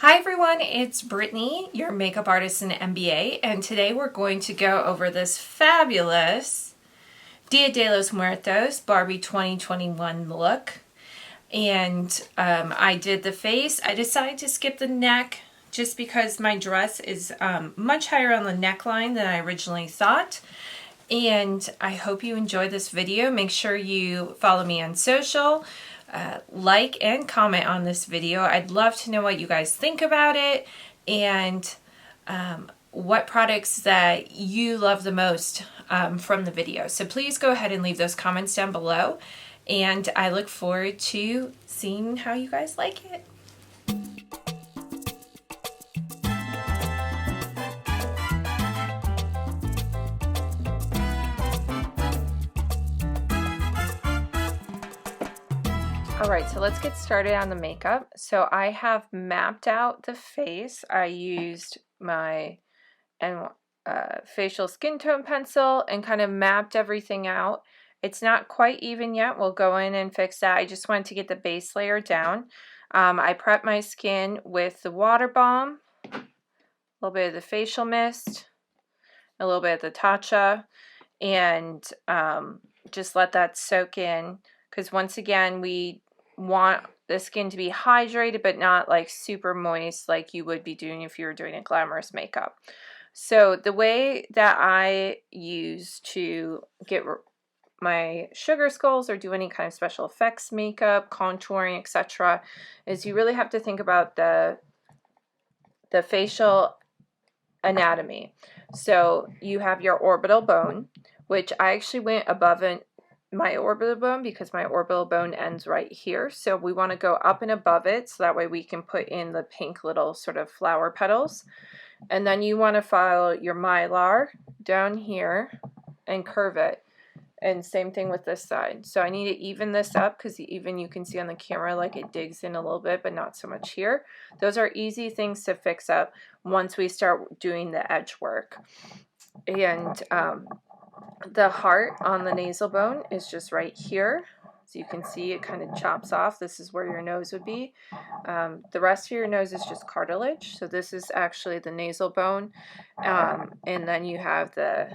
Hi everyone, it's Brittany, your makeup artist in MBA, and today we're going to go over this fabulous Dia de los Muertos Barbie 2021 look. And I did the face. I decided to skip the neck just because my dress is much higher on the neckline than I originally thought. And I hope you enjoy this video. Make sure you follow me on social. Like and comment on this video. I'd love to know what you guys think about it and what products that you love the most from the video. So please go ahead and leave those comments down below, and I look forward to seeing how you guys like it. Alright, so let's get started on the makeup. So I have mapped out the face. I used my facial skin tone pencil and kind of mapped everything out. It's not quite even yet. We'll go in and fix that. I just wanted to get the base layer down. I prepped my skin with the water balm, a little bit of the facial mist, a little bit of the Tatcha, and just let that soak in, because once again we want the skin to be hydrated but not like super moist like you would be doing if you were doing a glamorous makeup. So the way that I use to get my sugar skulls or do any kind of special effects makeup, contouring, etc., is you really have to think about the facial anatomy. So you have your orbital bone, which I actually went above my orbital bone because my orbital bone ends right here. So we want to go up and above it so that way we can put in the pink little sort of flower petals. And then you want to follow your Mylar down here and curve it. And same thing with this side. So I need to even this up because even you can see on the camera like it digs in a little bit, but not so much here. Those are easy things to fix up once we start doing the edge work. And the heart on the nasal bone is just right here. So you can see it kind of chops off. This is where your nose would be. The rest of your nose is just cartilage. So this is actually the nasal bone. And then you have the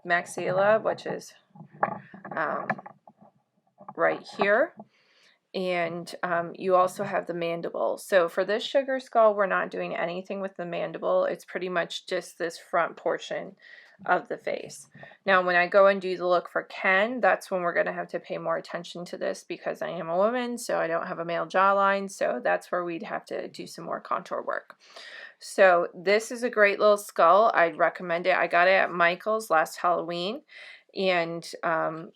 maxilla, which is right here. And you also have the mandible. So for this sugar skull, we're not doing anything with the mandible. It's pretty much just this front portion of the face. Now when I go and do the look for Ken, that's when we're going to have to pay more attention to this because I am a woman, so I don't have a male jawline, so that's where we'd have to do some more contour work. So this is a great little skull. I'd recommend it. I got it at Michael's last Halloween, and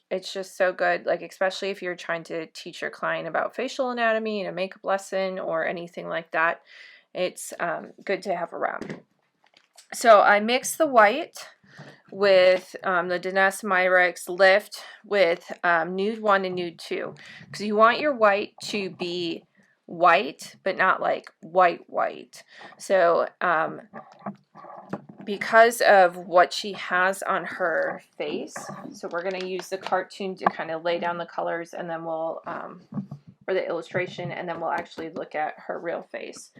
it's just so good, like especially if you're trying to teach your client about facial anatomy in a makeup lesson or anything like that. It's good to have around. So I mixed the white with the Danessa Myricks Lift with Nude 1 and Nude 2, because you want your white to be white but not like white. So because of what she has on her face, so we're going to use the cartoon to kind of lay down the colors, and then we'll or the illustration, and then we'll actually look at her real face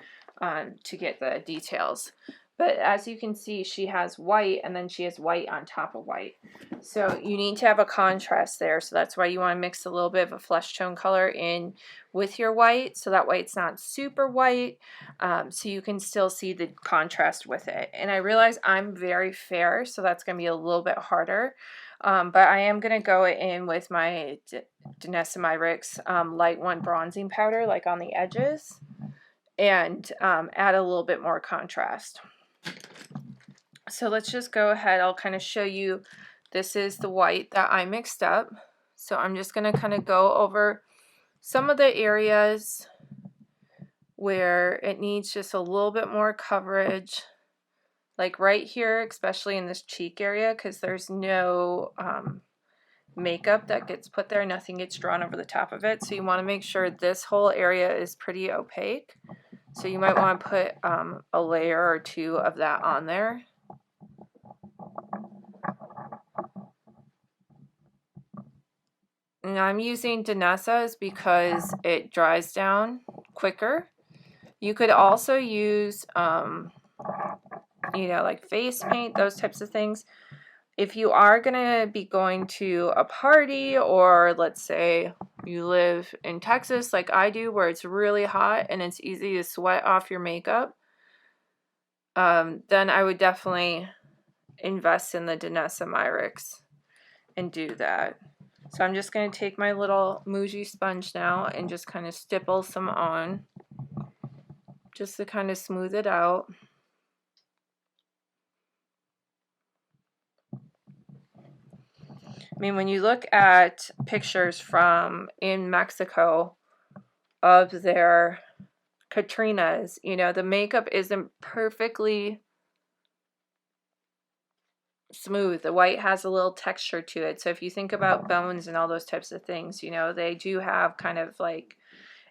to get the details. But as you can see, she has white, and then she has white on top of white. So you need to have a contrast there. So that's why you want to mix a little bit of a flesh tone color in with your white. So that way it's not super white. So you can still see the contrast with it. And I realize I'm very fair, so that's going to be a little bit harder. But I am going to go in with my Danessa Myricks Light 1 bronzing powder, like on the edges, and add a little bit more contrast. So let's just go ahead. I'll kind of show you. This is the white that I mixed up. So I'm just going to kind of go over some of the areas where it needs just a little bit more coverage. Like right here, especially in this cheek area, because there's no makeup that gets put there. Nothing gets drawn over the top of it. So you want to make sure this whole area is pretty opaque. So you might want to put a layer or two of that on there. And I'm using Danessa's because it dries down quicker You could also use, you know, like face paint, those types of things. If you are going to be going to a party, or let's say you live in Texas like I do, where it's really hot and it's easy to sweat off your makeup, then I would definitely invest in the Danessa Myricks and do that. So I'm just going to take my little Muji sponge now and just kind of stipple some on, just to kind of smooth it out. I mean, when you look at pictures from in Mexico of their Catrinas, you know, the makeup isn't perfectly smooth. The white has a little texture to it. So if you think about bones and all those types of things, you know, they do have kind of like,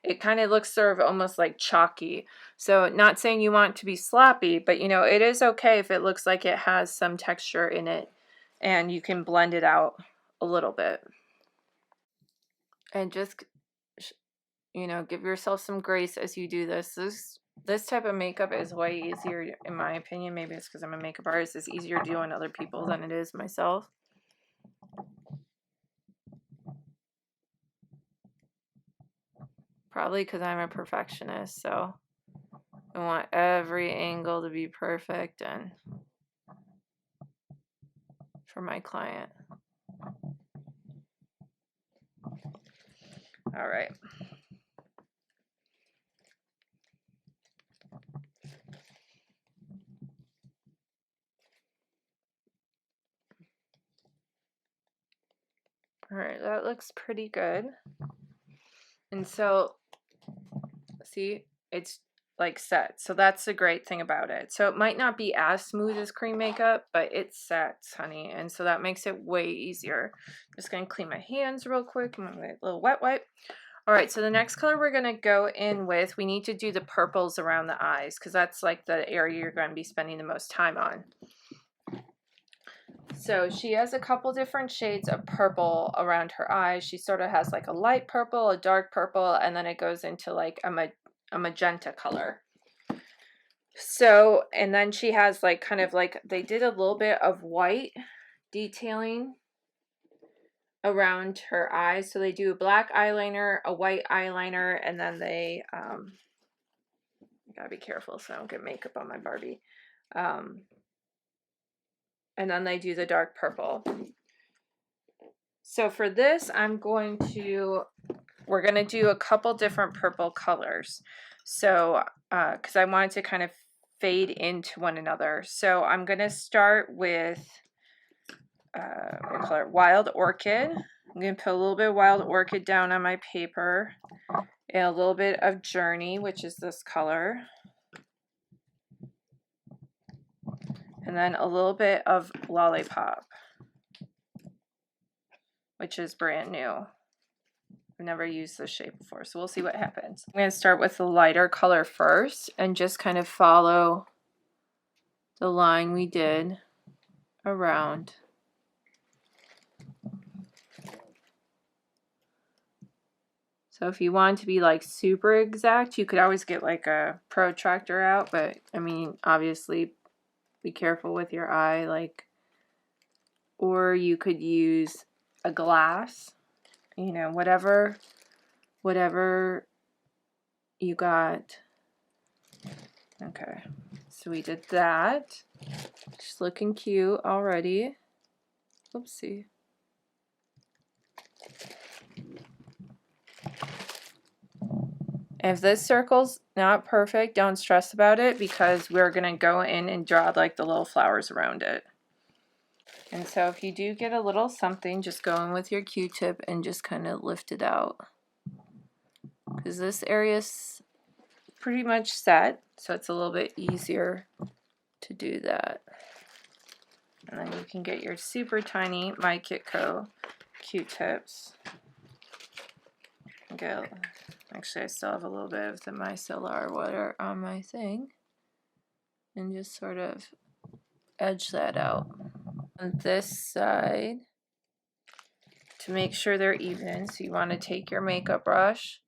it kind of looks sort of almost like chalky. So not saying you want to be sloppy, but you know, it is okay if it looks like it has some texture in it, and you can blend it out a little bit. And just, you know, give yourself some grace as you do this. This type of makeup is way easier, in my opinion. Maybe it's because I'm a makeup artist. It's easier to do on other people than it is myself. Probably because I'm a perfectionist, so I want every angle to be perfect and for my client. All right. All right, that looks pretty good. And so, see, it's like set. So that's the great thing about it. So it might not be as smooth as cream makeup, but it sets, honey. And so that makes it way easier. I'm just going to clean my hands real quick. I'm going to get a little wet wipe. All right, so the next color we're going to go in with, we need to do the purples around the eyes, because that's like the area you're going to be spending the most time on. So she has a couple different shades of purple around her eyes. She sort of has like a light purple, a dark purple, and then it goes into like a magenta color. So, and then she has like kind of like, they did a little bit of white detailing around her eyes. So they do a black eyeliner, a white eyeliner, and then they, gotta be careful so I don't get makeup on my Barbie. And then they do the dark purple. So for this, we're going to do a couple different purple colors. So, because I wanted to kind of fade into one another. So I'm going to start with, what color? Wild Orchid. I'm going to put a little bit of Wild Orchid down on my paper. And a little bit of Journey, which is this color. And then a little bit of Lollipop, which is brand new. I've never used this shape before, so we'll see what happens. I'm going to start with the lighter color first and just kind of follow the line we did around. So if you want to be like super exact, you could always get like a protractor out, but I mean, obviously be careful with your eye, like, or you could use a glass, you know, whatever you got. Okay, so we did that. She's looking cute already. Oopsie. If this circle's not perfect, don't stress about it, because we're going to go in and draw like the little flowers around it. And so if you do get a little something, just go in with your Q-tip and just kind of lift it out. Because this area's pretty much set, so it's a little bit easier to do that. And then you can get your super tiny My Kitco Q-tips. Actually, I still have a little bit of the Mylar water on my thing. And just sort of edge that out. On this side, to make sure they're even, so you want to take your makeup brush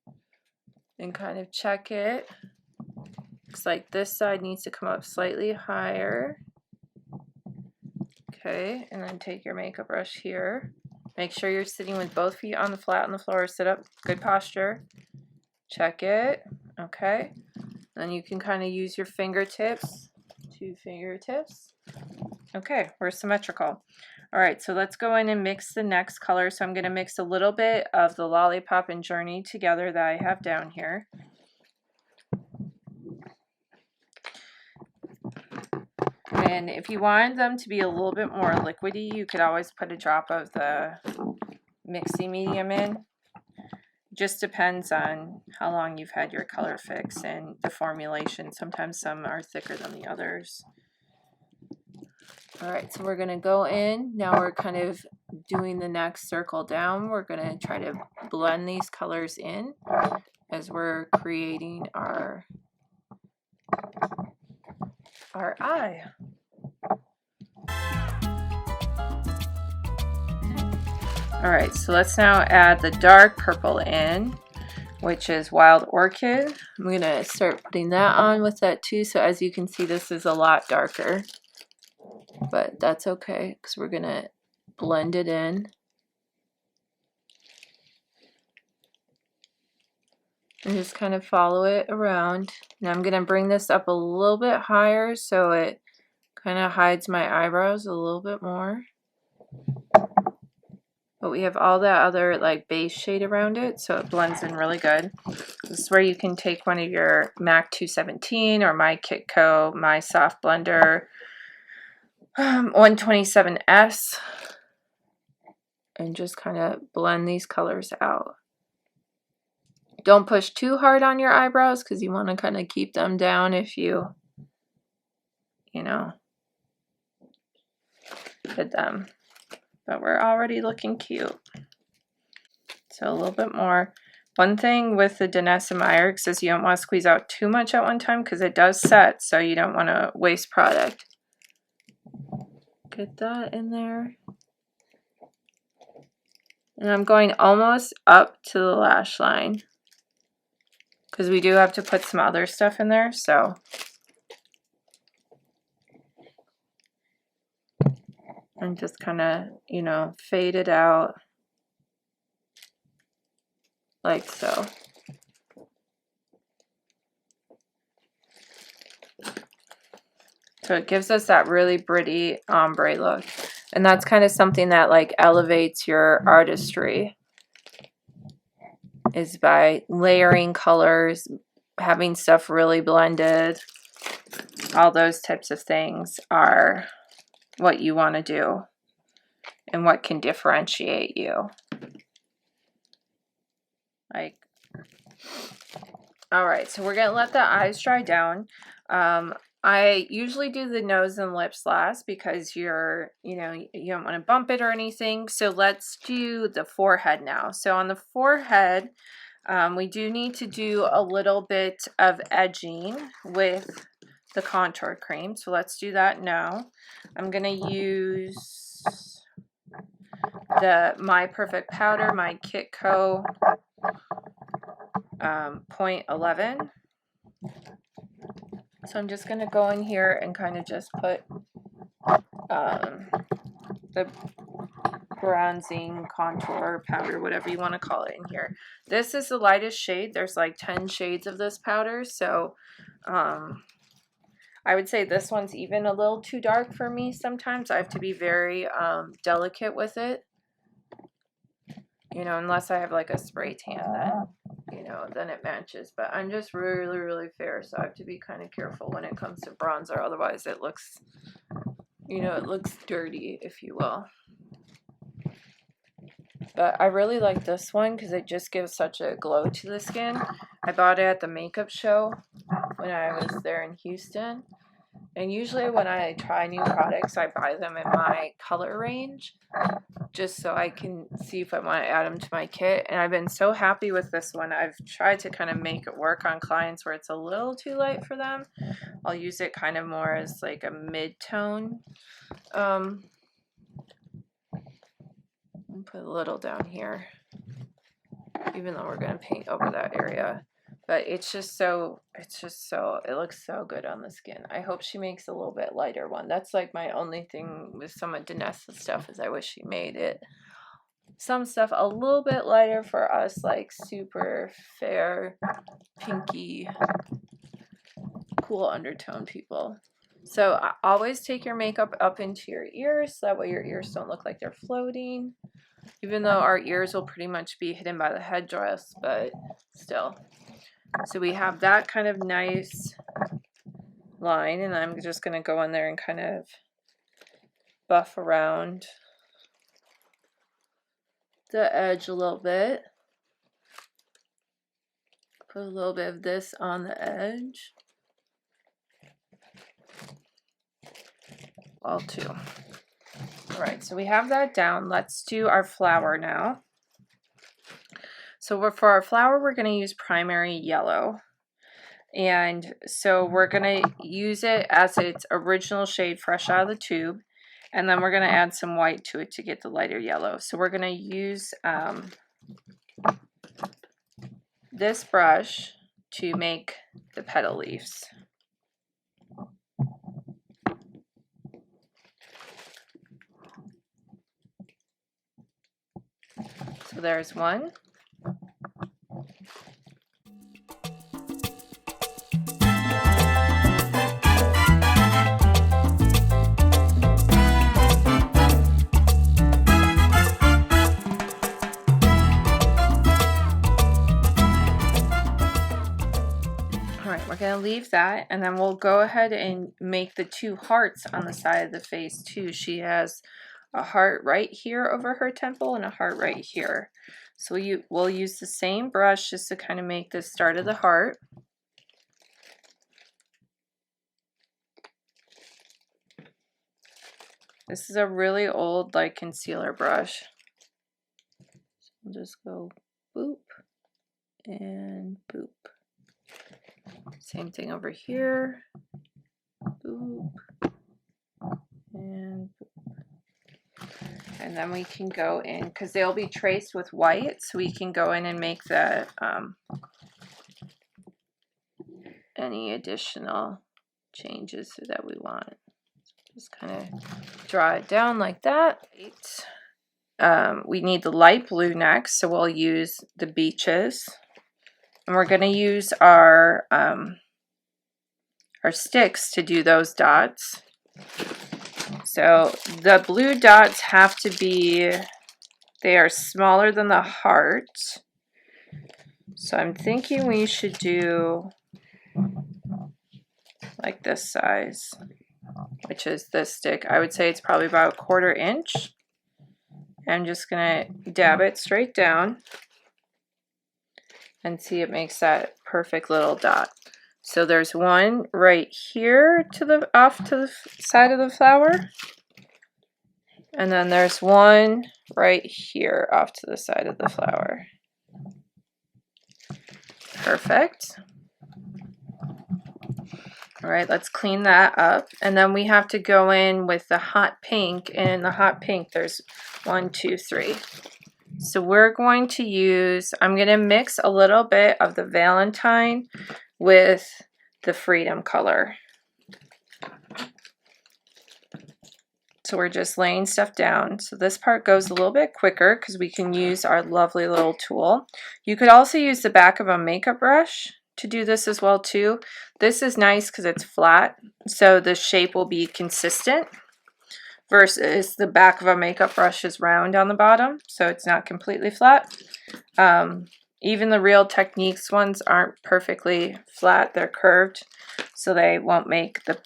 and kind of check it. Looks like this side needs to come up slightly higher. Okay, and then take your makeup brush here. Make sure you're sitting with both feet on the flat on the floor. Sit up, good posture. Check it. Okay. Then you can kind of use your fingertips, 2 fingertips. Okay, we're symmetrical. All right, so let's go in and mix the next color. So I'm going to mix a little bit of the Lollipop and Journey together that I have down here. And if you wanted them to be a little bit more liquidy, you could always put a drop of the mixing medium in. Just depends on how long you've had your color fix and the formulation. Sometimes some are thicker than the others. All right, so we're going to go in. Now we're kind of doing the next circle down. We're going to try to blend these colors in as we're creating our eye. All right, so let's now add the dark purple in, which is Wild Orchid. I'm going to start putting that on with that too. So as you can see, this is a lot darker, but that's okay because we're going to blend it in. And just kind of follow it around. Now I'm going to bring this up a little bit higher so it kind of hides my eyebrows a little bit more. But we have all that other like base shade around it, so it blends in really good. This is where you can take one of your MAC 217 or my Kitco, my Soft Blender 127S, and just kind of blend these colors out. Don't push too hard on your eyebrows because you want to kind of keep them down if you know, hit them. But we're already looking cute. So a little bit more. One thing with the Danessa Myricks is you don't want to squeeze out too much at one time because it does set, so you don't want to waste product. Get that in there. And I'm going almost up to the lash line because we do have to put some other stuff in there, so. And just kind of, you know, fade it out like so. So it gives us that really pretty ombre look. And that's kind of something that like elevates your artistry, is by layering colors, having stuff really blended. All those types of things are what you want to do and what can differentiate you. Like, all right, so we're gonna let the eyes dry down. I usually do the nose and lips last because you don't want to bump it or anything. So let's do the forehead now. So on the forehead, we do need to do a little bit of edging with the contour cream. So let's do that now. I'm going to use the My Perfect Powder, my Kitco 0.11. So I'm just going to go in here and kind of just put the bronzing contour powder, whatever you want to call it, in here. This is the lightest shade. There's like 10 shades of this powder, so I would say this one's even a little too dark for me sometimes. I have to be very delicate with it, you know, unless I have like a spray tan, then, you know, then it matches. But I'm just really, really fair, so I have to be kind of careful when it comes to bronzer. Otherwise it looks, you know, it looks dirty, if you will. But I really like this one because it just gives such a glow to the skin. I bought it at the makeup show when I was there in Houston. And usually when I try new products, I buy them in my color range just so I can see if I want to add them to my kit. And I've been so happy with this one. I've tried to kind of make it work on clients where it's a little too light for them. I'll use it kind of more as like a mid-tone. Put a little down here, even though we're going to paint over that area. But it looks so good on the skin. I hope she makes a little bit lighter one. That's like my only thing with some of Danessa's stuff, is I wish she made it some stuff a little bit lighter for us, like super fair, pinky, cool undertone people. So always take your makeup up into your ears, so that way your ears don't look like they're floating. Even though our ears will pretty much be hidden by the headdress, but still. So we have that kind of nice line, and I'm just going to go in there and kind of buff around the edge a little bit. Put a little bit of this on the edge. Well, too. Alright, so we have that down. Let's do our flower now. So for our flower, we're going to use primary yellow. And so we're going to use it as its original shade fresh out of the tube. And then we're going to add some white to it to get the lighter yellow. So we're going to use this brush to make the petal leaves. So there's one. Alright, we're going to leave that, and then we'll go ahead and make the two hearts on the side of the face too. She has a heart right here over her temple and a heart right here. So we'll use the same brush just to kind of make the start of the heart. This is a really old like concealer brush. So we'll just go boop and boop. Same thing over here. Boop and boop. And then we can go in, because they'll be traced with white, so we can go in and make the any additional changes that we want. Just kind of draw it down like that. We need the light blue next, so we'll use the beaches. And we're going to use our sticks to do those dots. So the blue dots have to be, they are smaller than the heart. So I'm thinking we should do like this size, which is this stick. I would say it's probably about 1/4 inch. I'm just going to dab it straight down and see it makes that perfect little dot. So there's one right here to the off to the side of the flower. And then there's one right here off to the side of the flower. Perfect. All right, let's clean that up. And then we have to go in with the hot pink. And in the hot pink, there's 1, 2, 3. So we're going to use, I'm going to mix a little bit of the Valentine with the Freedom color. So we're just laying stuff down. So this part goes a little bit quicker because we can use our lovely little tool. You could also use the back of a makeup brush to do this as well too. This is nice because it's flat, so the shape will be consistent, versus the back of a makeup brush is round on the bottom, so it's not completely flat. Even the Real Techniques ones aren't perfectly flat, they're curved, so they won't make the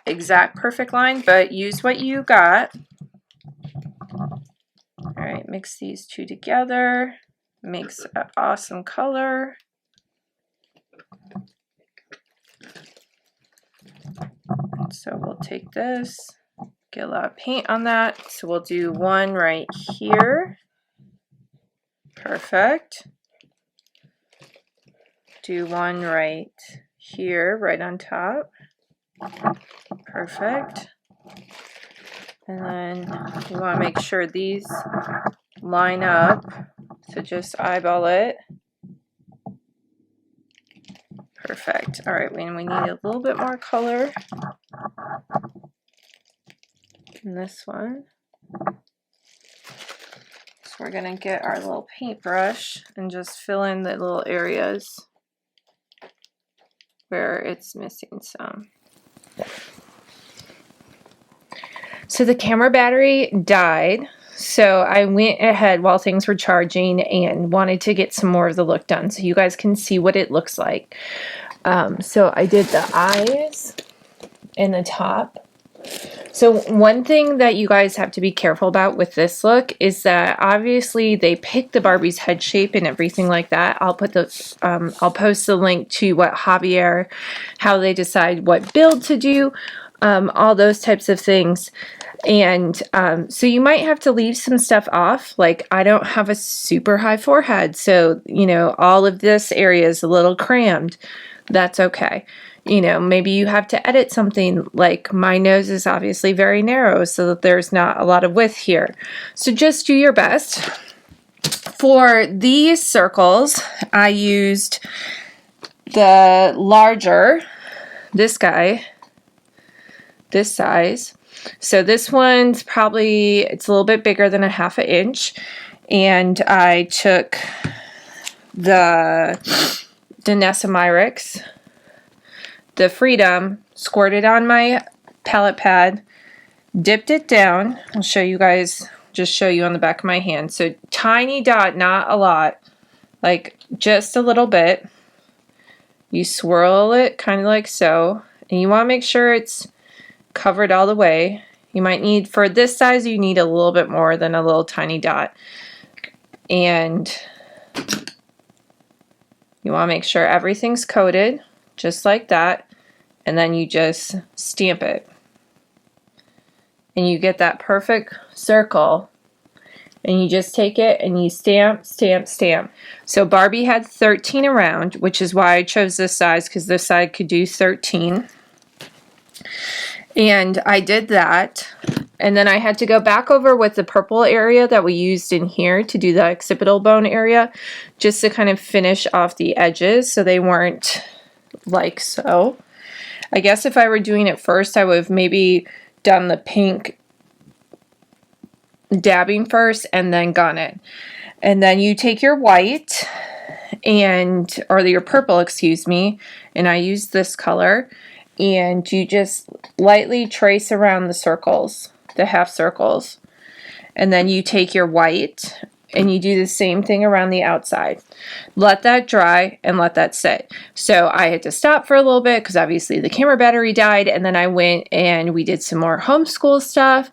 exact perfect line, but use what you got. All right, mix these two together, makes an awesome color. So we'll take this, get a lot of paint on that. So we'll do one right here. Perfect. Do one right here, right on top. Perfect. And then you want to make sure these line up. So just eyeball it. Perfect. All right, we need a little bit more color in this one. So we're gonna get our little paintbrush and just fill in the little areas where it's missing some. So the camera battery died, so I went ahead while things were charging and wanted to get some more of the look done so you guys can see what it looks like. So I did the eyes and the top. So one thing that you guys have to be careful about with this look is that obviously they picked the Barbie's head shape and everything like that. I'll put the I'll post the link to what Javier, how they decide what build to do, all those types of things. And so you might have to leave some stuff off. Like I don't have a super high forehead, so you know all of this area is a little crammed. That's okay. You know, maybe you have to edit something, like my nose is obviously very narrow so that there's not a lot of width here. So just do your best. For these circles, I used the larger, this guy, this size. So this one's probably, it's a little bit bigger than a 1/2 inch. And I took the Danessa Myrix, the Freedom, squirted on my palette pad, dipped it down. I'll show you guys, just show you on the back of my hand. So tiny dot, not a lot, like just a little bit. You swirl it kind of like so, and you want to make sure it's covered all the way. You might need, for this size, you need a little bit more than a little tiny dot. And you want to make sure everything's coated, just like that. And then you just stamp it. And you get that perfect circle. And you just take it and you stamp, stamp, stamp. So Barbie had 13 around, which is why I chose this size, because this side could do 13. And I did that. And then I had to go back over with the purple area that we used in here to do the occipital bone area, just to kind of finish off the edges so they weren't like so. I guess if I were doing it first, I would have maybe done the pink dabbing first and then gone it. And then you take your white and, or your purple, excuse me, and I use this color, and you just lightly trace around the circles, the half circles. And then you take your white and you do the same thing around the outside. Let that dry and let that sit. So I had to stop for a little bit because obviously the camera battery died, and then I went and we did some more homeschool stuff.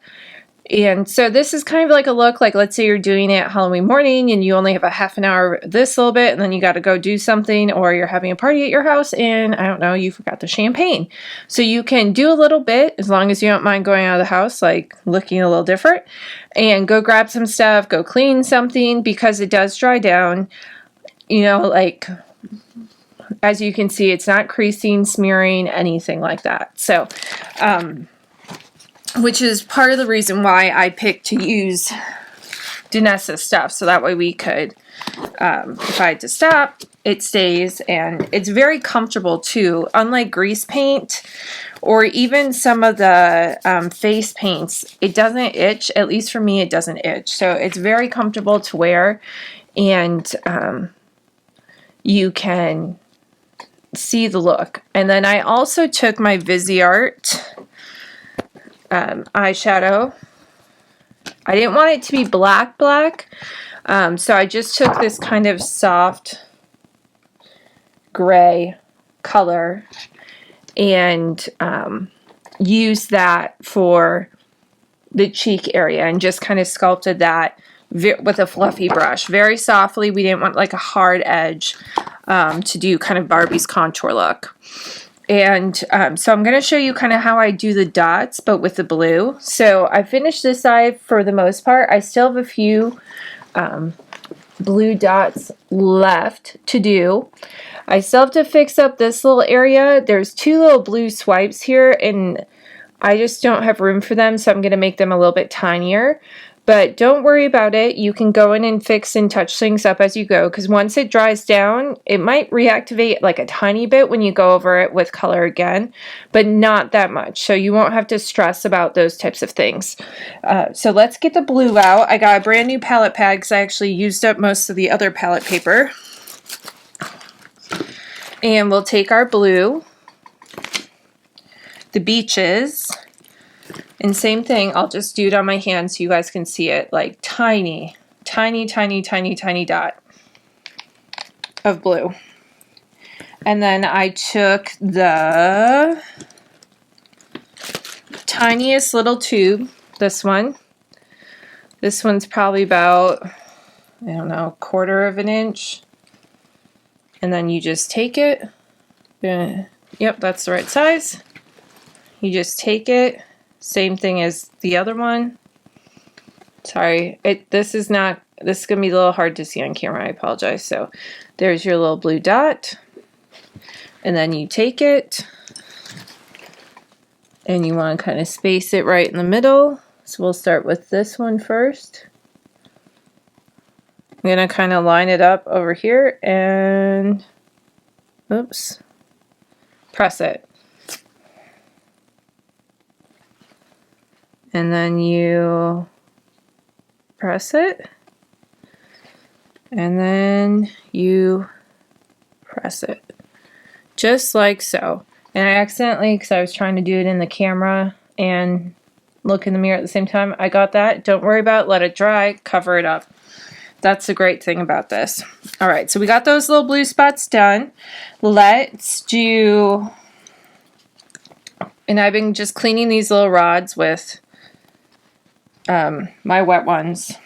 And so this is kind of like a look, like let's say you're doing it Halloween morning and you only have a half an hour this little bit, and then you got to go do something, or you're having a party at your house and I don't know, you forgot the champagne. So you can do a little bit as long as you don't mind going out of the house, like looking a little different, and go grab some stuff, go clean something, because it does dry down, you know, like as you can see, it's not creasing, smearing, anything like that. So, which is part of the reason why I picked to use Danessa stuff, so that way we could, if I had to stop, it stays, and it's very comfortable too. Unlike grease paint or even some of the face paints, it doesn't itch. At least for me, it doesn't itch. So it's very comfortable to wear, and you can see the look. And then I also took my Viseart eyeshadow. I didn't want it to be black, so I just took this kind of soft gray color and used that for the cheek area and just kind of sculpted that with a fluffy brush, very softly. We didn't want like a hard edge to do kind of Barbie's contour look. And so I'm going to show you kind of how I do the dots, but with the blue. So I finished this side for the most part. I still have a few blue dots left to do. I still have to fix up this little area. There's two little blue swipes here, and I just don't have room for them, so I'm going to make them a little bit tinier. But don't worry about it. You can go in and fix and touch things up as you go, because once it dries down, it might reactivate like a tiny bit when you go over it with color again, but not that much. So you won't have to stress about those types of things. So let's get the blue out. I got a brand new palette pad because I actually used up most of the other palette paper. And we'll take our blue, the beaches, and same thing, I'll just do it on my hand so you guys can see it, like tiny, tiny, tiny, tiny, tiny dot of blue. And then I took the tiniest little tube, this one. This one's probably about, I don't know, 1/4 of an inch. And then you just take it. Yep, that's the right size. You just take it. Same thing as the other one. Sorry, this is going to be a little hard to see on camera. I apologize. So there's your little blue dot. And then you take it. And you want to kind of space it right in the middle. So we'll start with this one first. I'm going to kind of line it up over here and, oops, press it. And then you press it, and then you press it, just like so. And I accidentally, because I was trying to do it in the camera and look in the mirror at the same time, I got that. Don't worry about it, let it dry, cover it up. That's the great thing about this. All right, so we got those little blue spots done. Let's do, and I've been just cleaning these little rods with my wet ones.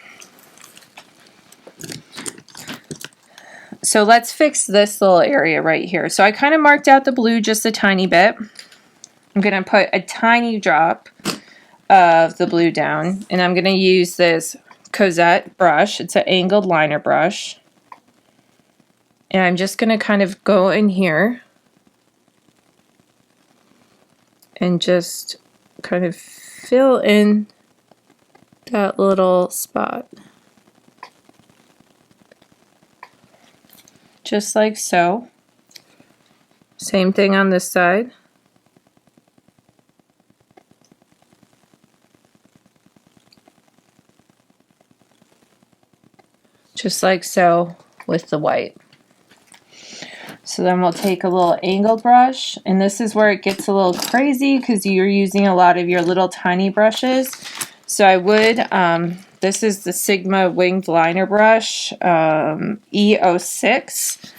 So let's fix this little area right here. So I kind of marked out the blue just a tiny bit. I'm going to put a tiny drop of the blue down, and I'm going to use this Cosette brush. It's an angled liner brush. And I'm just going to kind of go in here and just kind of fill in that little spot. Just like so. Same thing on this side. Just like so with the white. So then we'll take a little angled brush, and this is where it gets a little crazy because you're using a lot of your little tiny brushes. So I would, this is the Sigma Winged Liner Brush, E06.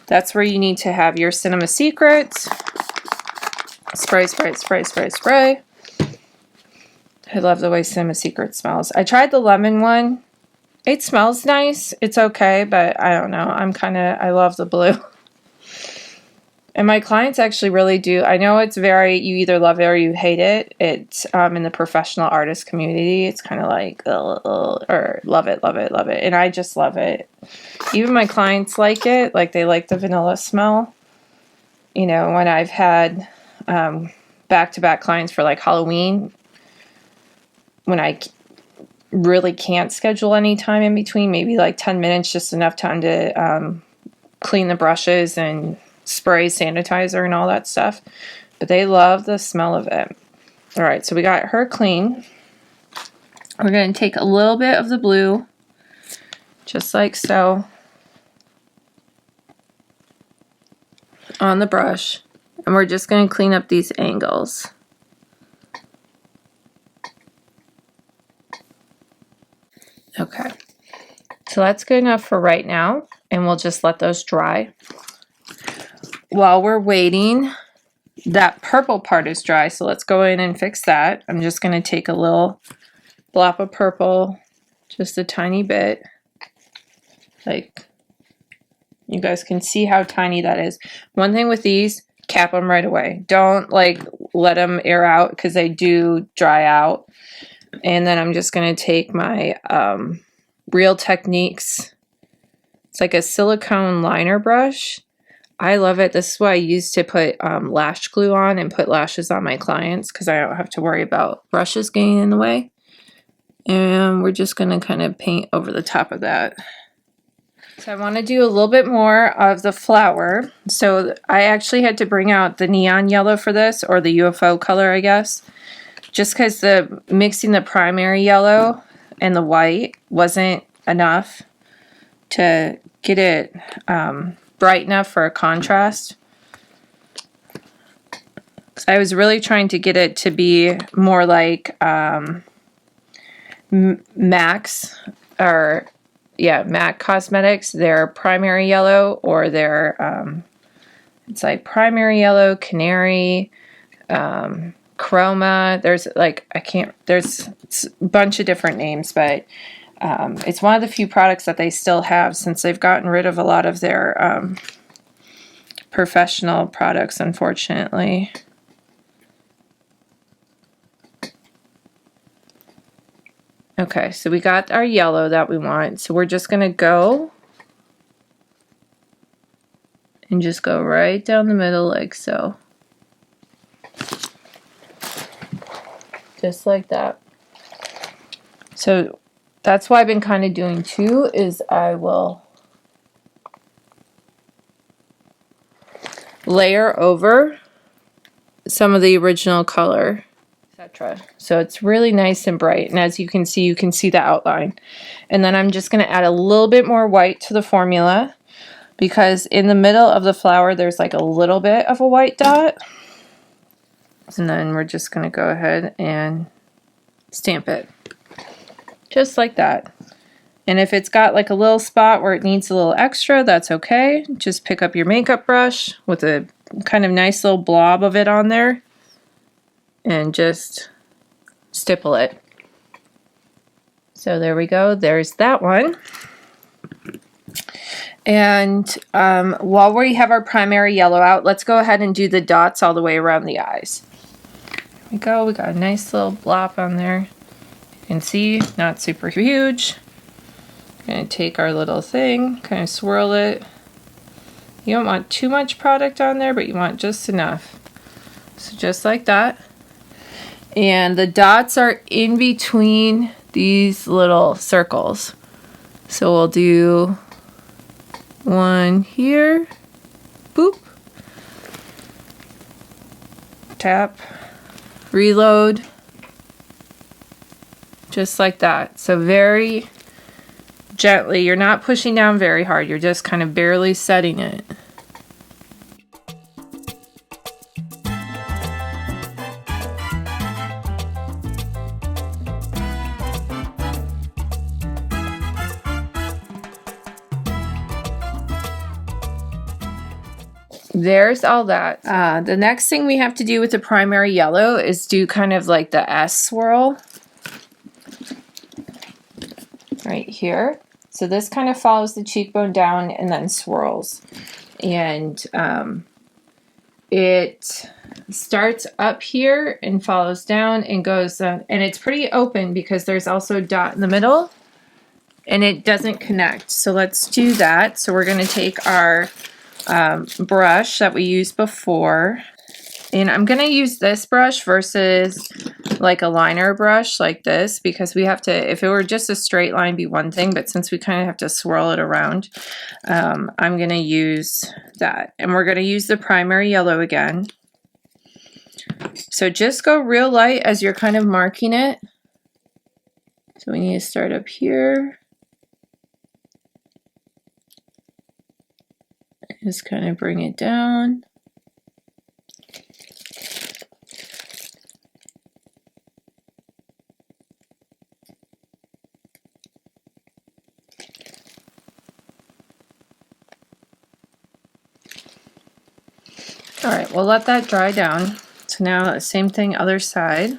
That's where you need to have your Cinema Secrets. Spray, spray, spray, spray, spray. I love the way Cinema Secrets smells. I tried the lemon one. It smells nice. It's okay, but I don't know. I love the blue. And my clients actually really do. I know it's very, you either love it or you hate it. It's in the professional artist community. It's kind of like, or love it, love it, love it. And I just love it. Even my clients like it. Like they like the vanilla smell. You know, when I've had back-to-back clients for like Halloween, when I really can't schedule any time in between, maybe like 10 minutes, just enough time to clean the brushes and spray sanitizer and all that stuff, but they love the smell of it. All right, so we got her clean. We're going to take a little bit of the blue, just like so, on the brush, and we're just going to clean up these angles. Okay, so that's good enough for right now, and we'll just let those dry. While we're waiting, that purple part is dry, so let's go in and fix that. I'm just going to take a little blop of purple, just a tiny bit. Like, you guys can see how tiny that is. One thing with these, cap them right away. Don't like let them air out because they do dry out. And then I'm just going to take my Real Techniques. It's like a silicone liner brush. I love it. This is what I used to put lash glue on and put lashes on my clients because I don't have to worry about brushes getting in the way. And we're just going to kind of paint over the top of that. So I want to do a little bit more of the flower. So I actually had to bring out the neon yellow for this, or the UFO color, I guess. Just because mixing the primary yellow and the white wasn't enough to get it bright enough for a contrast. I was really trying to get it to be more like Max, or yeah, MAC Cosmetics, their primary yellow, or their it's like primary yellow, canary, chroma. There's like, there's a bunch of different names, but it's one of the few products that they still have, since they've gotten rid of a lot of their professional products, unfortunately. Okay, so we got our yellow that we want. So we're just going to go and just go right down the middle like so. Just like that. So that's what I've been kind of doing too, is I will layer over some of the original color, etc. So it's really nice and bright, and as you can see the outline. And then I'm just going to add a little bit more white to the formula, because in the middle of the flower there's like a little bit of a white dot. And then we're just going to go ahead and stamp it just like that. And if it's got like a little spot where it needs a little extra, that's okay. Just pick up your makeup brush with a kind of nice little blob of it on there and just stipple it. So there we go. There's that one. And while we have our primary yellow out, let's go ahead and do the dots all the way around the eyes. There we go. We got a nice little blob on there. You can see, not super huge. Gonna take our little thing, kind of swirl it. You don't want too much product on there, but you want just enough. So just like that. And the dots are in between these little circles. So we'll do one here, boop, tap, reload, just like that. So very gently, you're not pushing down very hard, you're just kind of barely setting it. There's all that. The next thing we have to do with the primary yellow is do kind of like the S swirl right here. So this kind of follows the cheekbone down and then swirls. And it starts up here and follows down and goes, and it's pretty open because there's also a dot in the middle and it doesn't connect. So let's do that. So we're going to take our brush that we used before, and I'm going to use this brush versus like a liner brush like this, because we have to, if it were just a straight line be one thing, but since we kind of have to swirl it around, I'm going to use that. And we're going to use the primary yellow again. So just go real light as you're kind of marking it. So we need to start up here. Just kind of bring it down. All right, we'll let that dry down. So now same thing, other side.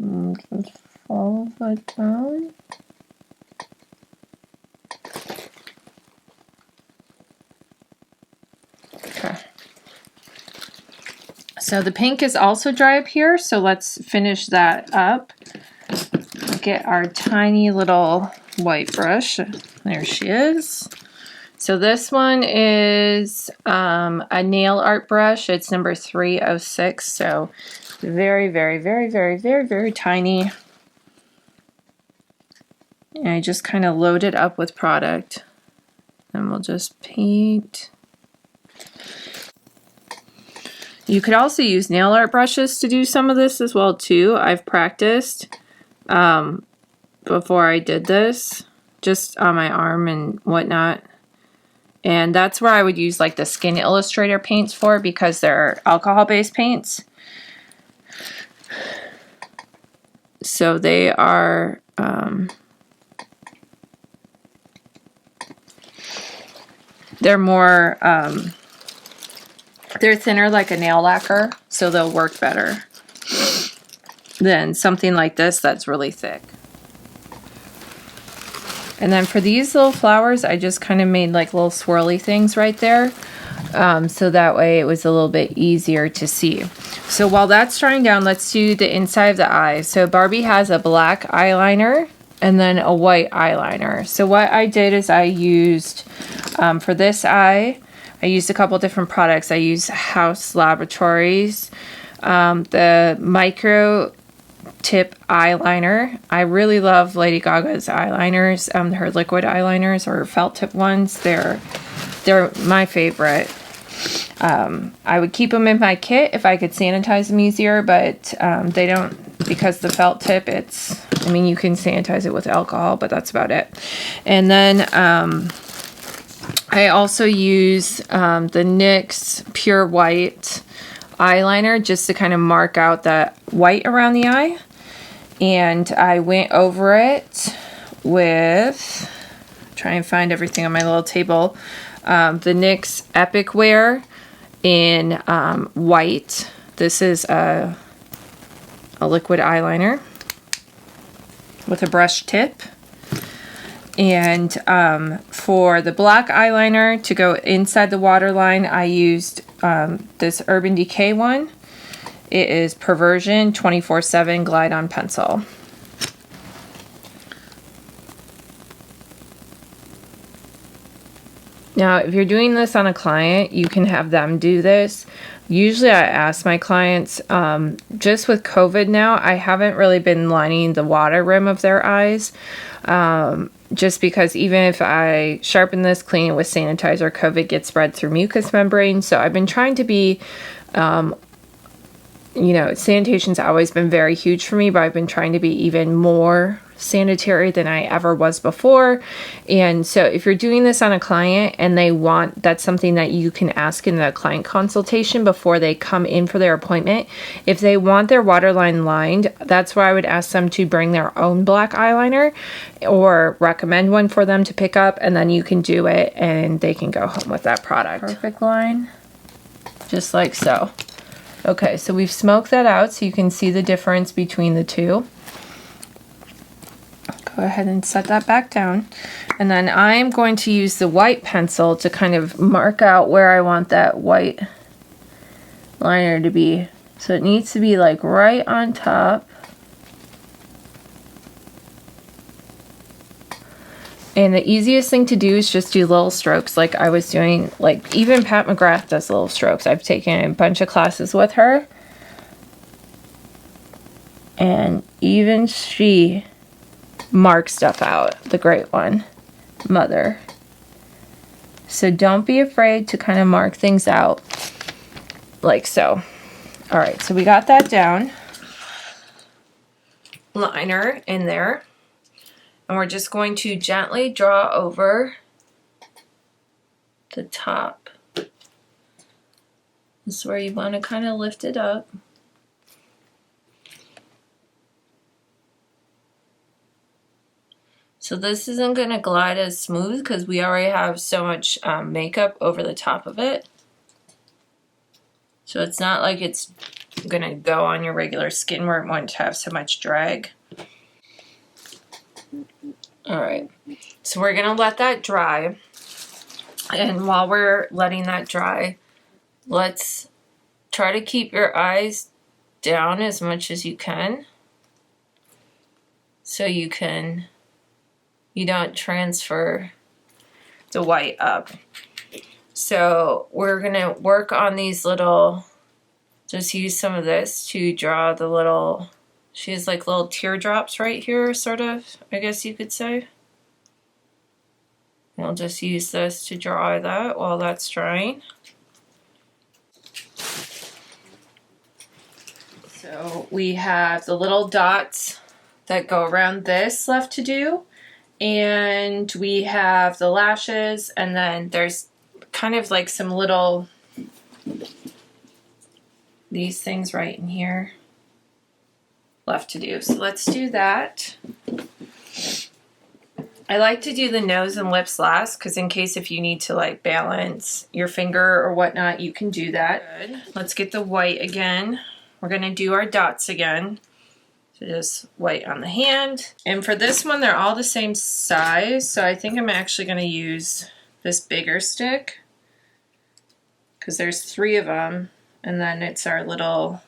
And just follow that down. Okay. So the pink is also dry up here, so let's finish that up. Get our tiny little white brush. There she is. So this one is a nail art brush. It's number 306. So very, very, very, very, very, very tiny. And I just kind of load it up with product. And we'll just paint. You could also use nail art brushes to do some of this as well too. I've practiced before I did this, just on my arm and whatnot. And that's where I would use like the Skin Illustrator paints for, because they're alcohol-based paints. So they are they're more they're thinner like a nail lacquer, so they'll work better than something like this that's really thick. And then for these little flowers, I just kind of made like little swirly things right there. So that way it was a little bit easier to see. So while that's drying down, let's do the inside of the eye. So Barbie has a black eyeliner and then a white eyeliner. So what I did is I used, for this eye, I used a couple different products. I used House Laboratories, the Micro Tip eyeliner. I really love Lady Gaga's eyeliners, her liquid eyeliners or felt tip ones. They're my favorite. I would keep them in my kit if I could sanitize them easier, but they don't, because the felt tip, I mean, you can sanitize it with alcohol, but that's about it. And then I also use the NYX Pure White eyeliner just to kind of mark out that white around the eye. And I went over it with, try and find everything on my little table, the NYX Epic Wear in white. This is a liquid eyeliner with a brush tip. And for the black eyeliner to go inside the waterline, I used this Urban Decay one. It is Perversion 24/7 Glide On Pencil. Now, if you're doing this on a client, you can have them do this. Usually I ask my clients, just with COVID now, I haven't really been lining the water rim of their eyes. Just because even if I sharpen this, clean it with sanitizer, COVID gets spread through mucous membrane. So I've been trying to be, sanitation's always been very huge for me, but I've been trying to be even more sanitary than I ever was before. And so if you're doing this on a client and they want, that's something that you can ask in the client consultation before they come in for their appointment. If they want their waterline lined, that's where I would ask them to bring their own black eyeliner or recommend one for them to pick up, and then you can do it and they can go home with that product. Perfect line, just like so. Okay, so we've smoked that out so you can see the difference between the two. Go ahead and set that back down. And then I'm going to use the white pencil to kind of mark out where I want that white liner to be. So it needs to be like right on top. And the easiest thing to do is just do little strokes like I was doing. Like even Pat McGrath does little strokes. I've taken a bunch of classes with her. And even she marks stuff out. The great one, Mother. So don't be afraid to kind of mark things out like so. All right, so we got that down. Liner in there. And we're just going to gently draw over the top. This is where you want to kind of lift it up. So this isn't going to glide as smooth because we already have so much makeup over the top of it. So it's not like it's going to go on your regular skin where it won't have so much drag. Alright, so we're going to let that dry. And while we're letting that dry, let's try to keep your eyes down as much as you can. So you don't transfer the white up. So we're gonna work on these little, just use some of this to draw the little, she has like little teardrops right here, sort of, I guess you could say. We'll just use this to draw that while that's drying. So we have the little dots that go around this left to do, and we have the lashes, and then there's kind of like some little, these things right in here left to do. So let's do that. I like to do the nose and lips last, because in case if you need to like balance your finger or whatnot, you can do that. Good. Let's get the white again. We're going to do our dots again. So just white on the hand. And for this one, they're all the same size. So I think I'm actually going to use this bigger stick, because there's 3 of them. And then it's our little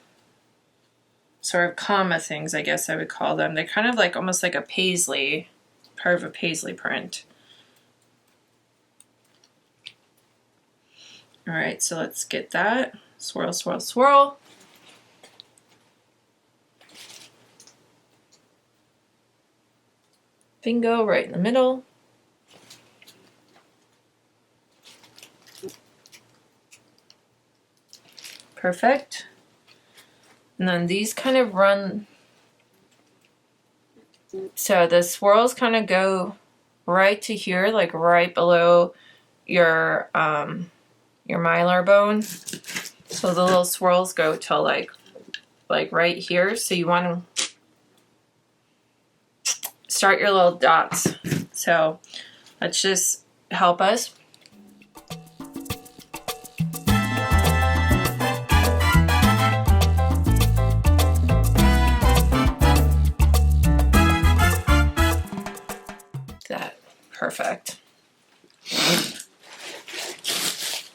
sort of comma things, I guess I would call them. They're kind of like almost like a paisley, part of a paisley print. All right, so let's get that. Swirl, swirl, swirl. Bingo, right in the middle. Perfect. And then these kind of run, so the swirls kind of go right to here, like right below your mylar bone. So the little swirls go till like right here. So you want to start your little dots. So let's just help us. That, perfect.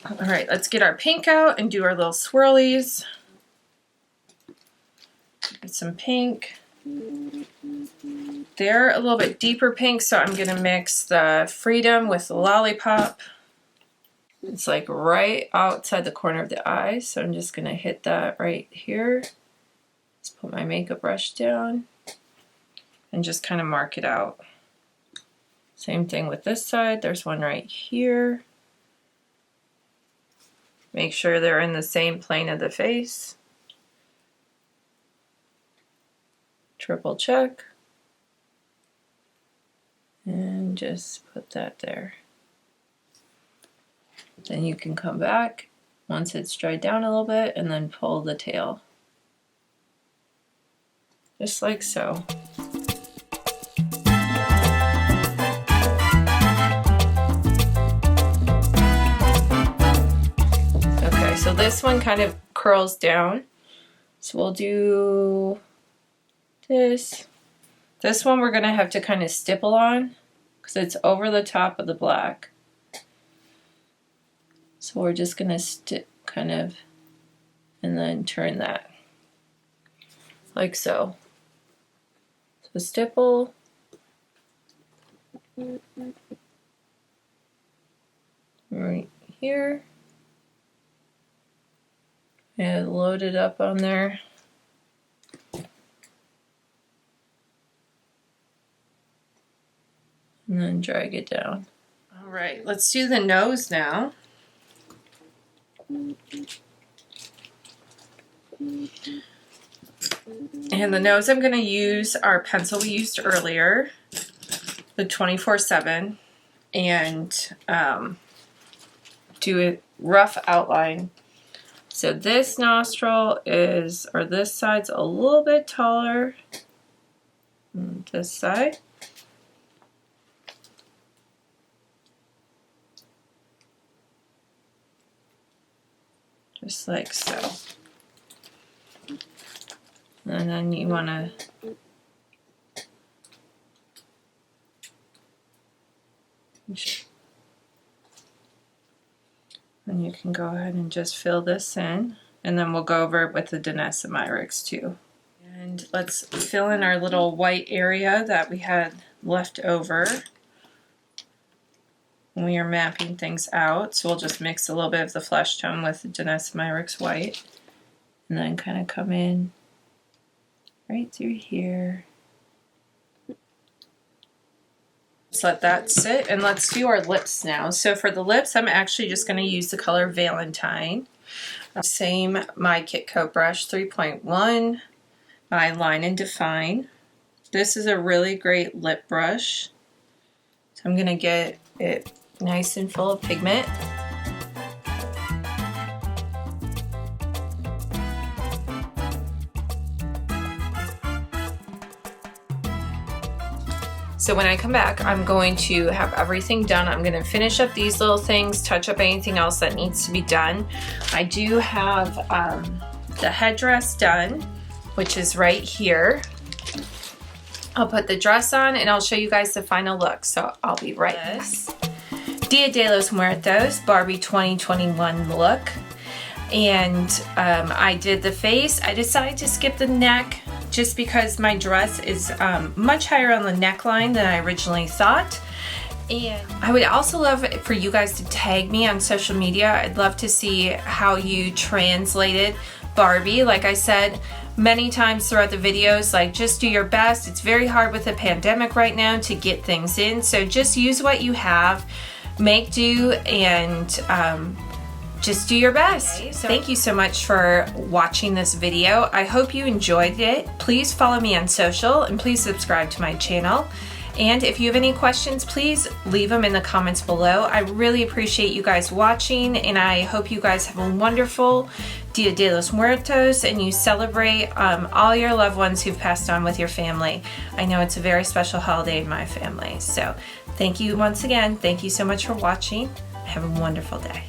All right, let's get our pink out and do our little swirlies. Get some pink. They're a little bit deeper pink, so I'm gonna mix the Freedom with the Lollipop. It's like right outside the corner of the eye, so I'm just gonna hit that right here. Just put my makeup brush down and just kind of mark it out. Same thing with this side, there's one right here. Make sure they're in the same plane of the face. Triple check. And just put that there. Then you can come back once it's dried down a little bit and then pull the tail. Just like so. Okay, so this one kind of curls down. So we'll do this. This one we're gonna have to kind of stipple on because it's over the top of the black. So we're just gonna kind of, and then turn that like so. So stipple. Right here. And load it up on there. And then drag it down. All right, let's do the nose now. And the nose, I'm going to use our pencil we used earlier, the 24/7, and do a rough outline. So this nostril is, or this side's a little bit taller than this side. Just like so. And then you want to and you can go ahead and just fill this in, and then we'll go over it with the Myrex too. And let's fill in our little white area that we had left over. when we are mapping things out. So we'll just mix a little bit of the flesh tone with Denise Myrick's white. And then kind of come in right through here. Just let that sit, and let's do our lips now. So for the lips, I'm actually just going to use the color Valentine. Same my Kit Coat brush, 3.1, my Line and Define. This is a really great lip brush. So I'm going to get it nice and full of pigment. So when I come back, I'm going to have everything done. I'm going to finish up these little things, touch up anything else that needs to be done. I do have the headdress done, which is right here. I'll put the dress on and I'll show you guys the final look. So I'll be right back. Dia de los Muertos, Barbie 2021 look. And I did the face. I decided to skip the neck just because my dress is much higher on the neckline than I originally thought. And I would also love for you guys to tag me on social media. I'd love to see how you translated Barbie. Like I said many times throughout the videos, like, just do your best. It's very hard with the pandemic right now to get things in. So just use what you have, make do, and just do your best. Okay, so thank you so much for watching this video. I hope you enjoyed it. Please follow me on social and please subscribe to my channel. And if you have any questions, please leave them in the comments below. I really appreciate you guys watching, and I hope you guys have a wonderful Dia de los Muertos and you celebrate all your loved ones who've passed on with your family. I know it's a very special holiday in my family. So thank you once again. Thank you so much for watching. Have a wonderful day.